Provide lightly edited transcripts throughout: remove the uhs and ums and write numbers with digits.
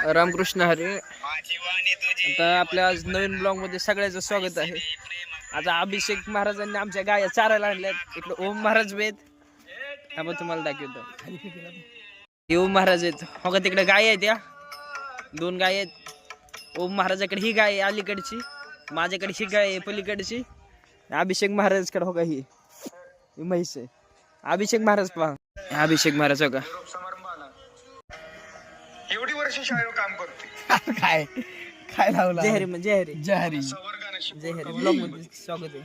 रामकृष्ण हरे. आता आपल्या आज नवीन ब्लॉग मध्ये सगळ्याचं स्वागत आहे. आता अभिषेक महाराजांनी आमच्या गाया चारायला आणल्यात. इकडे ओम महाराज वेद आपण तुम्हाला दाखवतो. ओम महाराज आहेत हो का, तिकडे गाय आहेत, या 2 गाय आहेत. ओम महाराजाकडे ही गाय आहे अलीकडची, माझ्याकडे ही गाय आहे पलीकडची. अभिषेक महाराजकडे हो का ही म्हैस आहे. अभिषेक महाराज पहा, अभिषेक महाराज हो का एवढी वर्ष शाळेवर काम करते. काय काय लावला जहरी जहरी जहरी जहरी ब्लॉग मध्ये स्वागत आहे.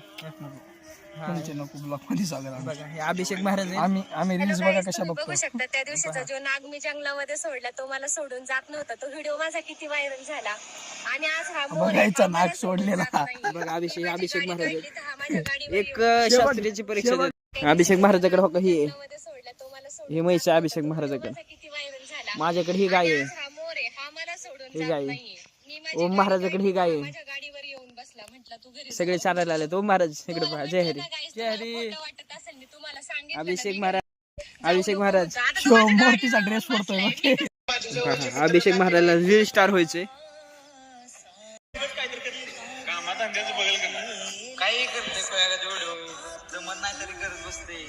तुमचे नको ब्लॉग मध्ये स्वागत आहे. बघा हे अभिषेक महाराज आहे. आम्ही रील्स बघा कशा बघतो. बघू शकता त्या दिवशीचा जो नाग मी जंगलामध्ये सोडला तो मला सोडून जात नव्हता. तो व्हिडिओ माझा किती व्हायरल झाला. आणि आज हा मोर बघायचा नाग सोडलेला. बघा अभिषेक महाराज आहेत. हा माझ्या गाडीवर एक शास्त्रीची परीक्षा देत. अभिषेक महाराजाकडे हो का ही आहे, मध्ये सोडला तो मला सोडून ही म्हैस आहे अभिषेक महाराजाकडे. माझा किती व्हायरल झाला. माझ्याकडे ही गाय आहे, हा मोर आहे, हा मला सोडून ही जात गाय नाहीये. मी ओम महाराजाकडे ही गाय आहे. माझ्या गाडीवर येऊन बसला. म्हटलं तू घरी सगळे चारायला आले. ओम महाराज इकडे पहा. जय हरी जय हरी. वाटत असेल मी तुम्हाला सांगितलं अभिषेक महाराज. अभिषेक महाराज मूर्तीचा ड्रेस पडतोय बघ. अभिषेक महाराजला रील स्टार व्हायचे. कामाधंद्याचं बघेल का काही करते व्हिडिओ जमत नाही तरी करत बसते.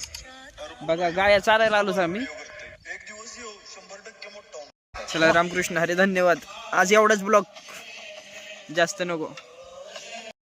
बघा गाया चारायला आलोच आम्ही. एक दिवस येऊ 100% मोठा. चला रामकृष्ण हरे, धन्यवाद. आज एवढाच ब्लॉग, जास्त नको.